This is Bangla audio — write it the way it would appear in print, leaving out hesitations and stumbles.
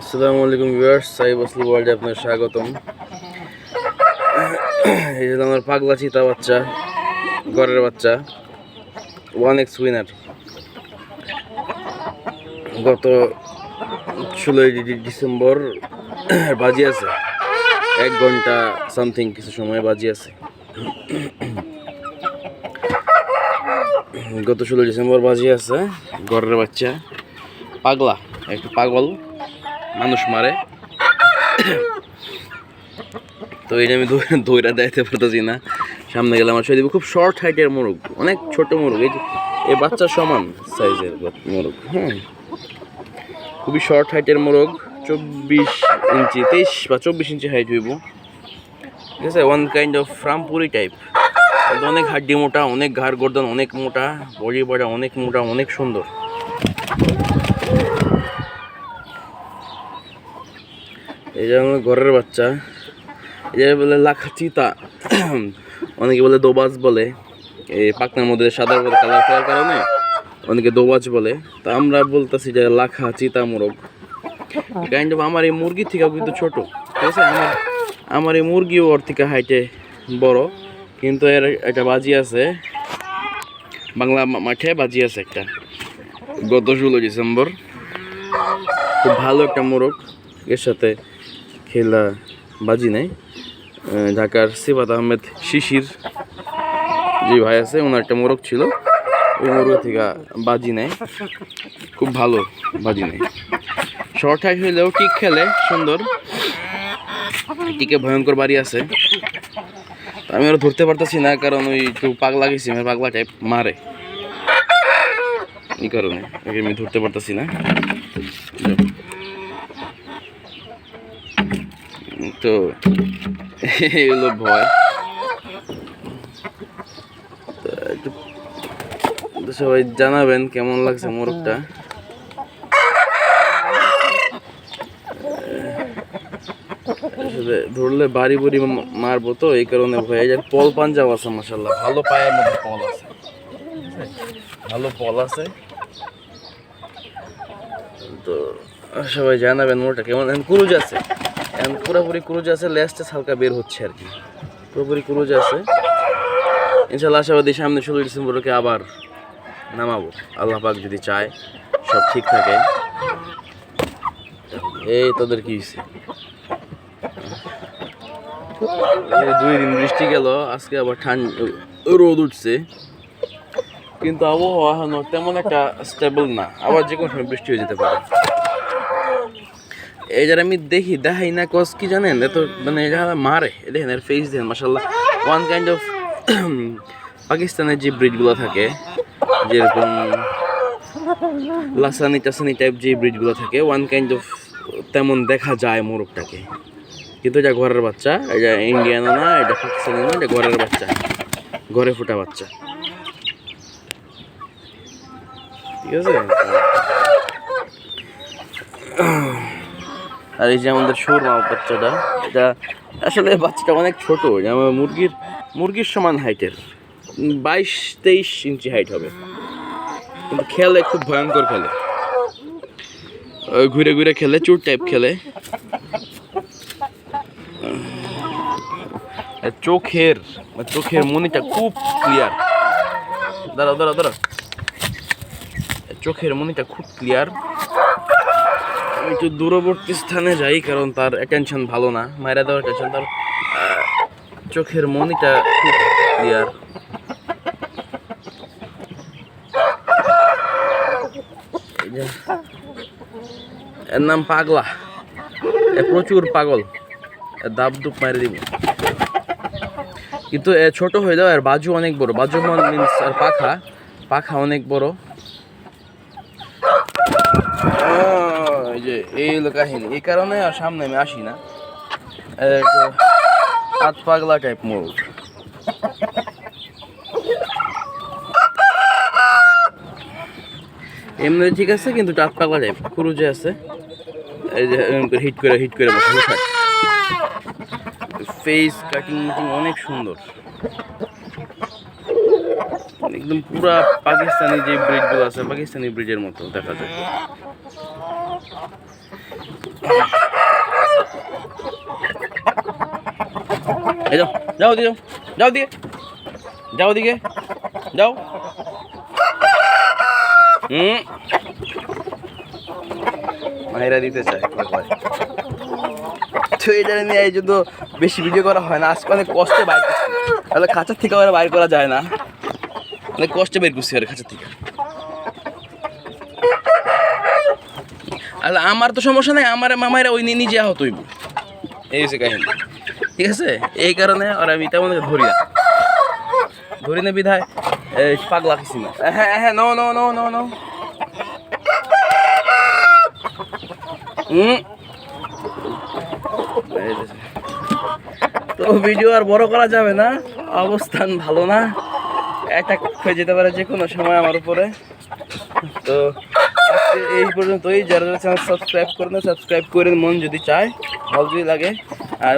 আসসালামু আলাইকুম ভিউয়ার্স, সাইব আসলি ওয়ার্ল্ডে আপনার স্বাগতম। এই যে আমার পাগলা চিতা বাচ্চা, ঘরের বাচ্চা 1x উইনার। গত 16 ডিসেম্বর বাজি আছে, 1 ঘন্টা সামথিং কিছু সময় বাজি আছে। গত 16 ডিসেম্বর বাজি আছে, ঘরের বাচ্চা পাগলা, একটু পাগল, মানুষ মারে। তো এটা আমি দইরা দেখতে পারতেছি না, সামনে গেলে আমার সত্যি খুব শর্ট হাইটের মোরগ, অনেক ছোট মোরগ, এই বাচ্চার সমান সাইজের মোরগ। হ্যাঁ, খুবই শর্ট হাইটের মোরগ, 24 ইঞ্চি, 23 বা 24 ইঞ্চি হাইট হইব। ঠিক আছে, one kind of Rampuri type. অনেক হাড্ডি মোটা, অনেক ঘাড় গর্দন অনেক মোটা, বডি বডা অনেক মোটা, অনেক সুন্দর। এই যে আমার ঘরের বাচ্চা, এটা বলে লাখা চিতা, অনেকে বলে দোবাজ বলে। এই পাকনার মধ্যে সাদা কালার করার কারণে অনেকে দোবাজ বলে। তা আমরা বলতেছি যে লাখা চিতা মোরগ। কাইন্ড অফ আমার এই মুরগির থেকেও কিন্তু ছোট। ঠিক আছে, আমার এই মুরগিও ওর থেকে হাইটে বড়, কিন্তু এর একটা বাজি আছে, বাংলা মাঠে বাজি আছে একটা, গত 16 ডিসেম্বর। খুব ভালো একটা মোরগ, এর সাথে খেলা বাজি নেই। ঢাকার সিফাত আহমেদ শিশির যে ভাই আছে, ওনার একটা মোরগ ছিল, ওই মোরগ থেকে বাজি নেয়, খুব ভালো বাজি নেয়। শর্ট হাইট হইলেও কিক খেলে সুন্দর, টিকে ভয়ঙ্কর বাড়ি আছে। আমি ওরা ধরতে পারতেছি না, কারণ ওই একটু পাগলা গেছি, আমার পাগলা টাইপ মারে, এই কারণে আমি ধরতে পারতেছি না। তো এগুলো ভয়। সবাই জানাবেন কেমন লাগছে মোরগটা। ধরলে বাড়ি বুড়ি মারবো, তো এই কারণে ভয়। যে পল পাঞ্জাব আছে, মাশাআল্লাহ, ভালো পায়ের মধ্যে পল আছে, ভালো পল আছে। তো সবাই জানাবেন মোরগটা কেমন। ক্রুজ আছে, পুরোপুরি ক্রুজ আছে, লেজটা হালকা বের হচ্ছে আর কি, পুরোপুরি ক্রুজ আছে। ইনশাল্লাহ আশাবাদী সামনে 16 ডিসেম্বরকে আবার নামাবো, আল্লাহ পাক যদি চায়, সব ঠিক থাকে। এই তোদের কি হয়েছে? 2 দিন বৃষ্টি গেল, আজকে আবার রোদ উঠছে, কিন্তু আবহাওয়া এখন তেমন একটা স্টেবল না, আবার যে কোনো সময় বৃষ্টি হয়ে যেতে পারে। এই যারা আমি দেখাই না, কস কি জানেন, এত মানে যারা মারে, দেখেন এর ফেস দেখেন, মাশাআল্লাহ, ওয়ান কাইন্ড অফ পাকিস্তানের যে ব্রিডগুলো থাকে, যেরকম লাসানি টাসানি টাইপ যে ব্রিডগুলো থাকে, ওয়ান কাইন্ড অফ তেমন দেখা যায় মোরগটাকে। কিন্তু এটা ঘরের বাচ্চা, এটা ইন্ডিয়ানও না, এটা পাকিস্তানি না, এটা ঘরের বাচ্চা, ঘরে ফোটা বাচ্চা। ঠিক আছে, আর এই যে আমাদের সুরমা বাচ্চাটা, এটা আসলে বাচ্চাটা অনেক ছোট, আমার মুরগির সমান হাইটের, 22-23 ইঞ্চি হাইট হবে, কিন্তু খেলে খুব ভয়ঙ্কর খেলে, ঘুরে ঘুরে খেলে, চোর টাইপ খেলে। চোখের মনিটা খুব ক্লিয়ার, দাঁড়াও, চোখের মনিটা খুব ক্লিয়ার। আমি একটু দূরবর্তী স্থানে যাই, কারণ তার অ্যাটেনশন ভালো না, মায়েরা দেওয়ার অ্যাটেনশন, তার চোখের মনিটা খুব ক্লিয়ার। এর নাম পাগলা, প্রচুর পাগল, দাব দুপ মারি দিব। কিন্তু ছোট হয়ে যাও, আর বাজু অনেক বড়, বাজু মিনস আর পাখা অনেক বড়। এই যে এই হলো কাহিনী, এই কারণে আর সামনে আমি আসি না, হাত পাগলা টাইপ মোরগ। এমনি ঠিক আছে, কিন্তু টাত পাগলা টাইপ ক্রুজে আছে। এই যে হিট করে বসে, ফেস কাটিং অনেক সুন্দর, একদম পুরা পাকিস্তানি যে ব্রিডগুলো আছে, পাকিস্তানি ব্রিডের মতো দেখা যায়। এই যাও যাও দিয়ে যাও দিয়ে যাও দিকে যাও মায়েরা দিতে চায় তো এটা নিয়ে এই জন্য বেশি ভিডিও করা হয় না। আজকে অনেক কষ্টে বাইর করছি, তাহলে খাঁচার থেকে আবার বাইর করা যায় না, অনেক কষ্টে বের করছি আর খাঁচার থেকে। আর আমার তো সমস্যা নাই, আমার মামাইরা ওই নিজে আহত হইব, এই হচ্ছে কাহিনী। ঠিক আছে, এই কারণে আর আমি তেমন ধরি না বিধায় পাগলা কিছু না। হ্যাঁ হ্যাঁ, no no no no no. তো ভিডিও আর বড় করা যাবে না, অবস্থান ভালো না, অ্যাটাক হয়ে যেতে পারে যে কোনো সময় আমার উপরে। তো আজকে এই পর্যন্তই। যারা চ্যানেল সাবস্ক্রাইব করে না, সাবস্ক্রাইব করেন মন যদি চায়, ভালো যদি লাগে। আর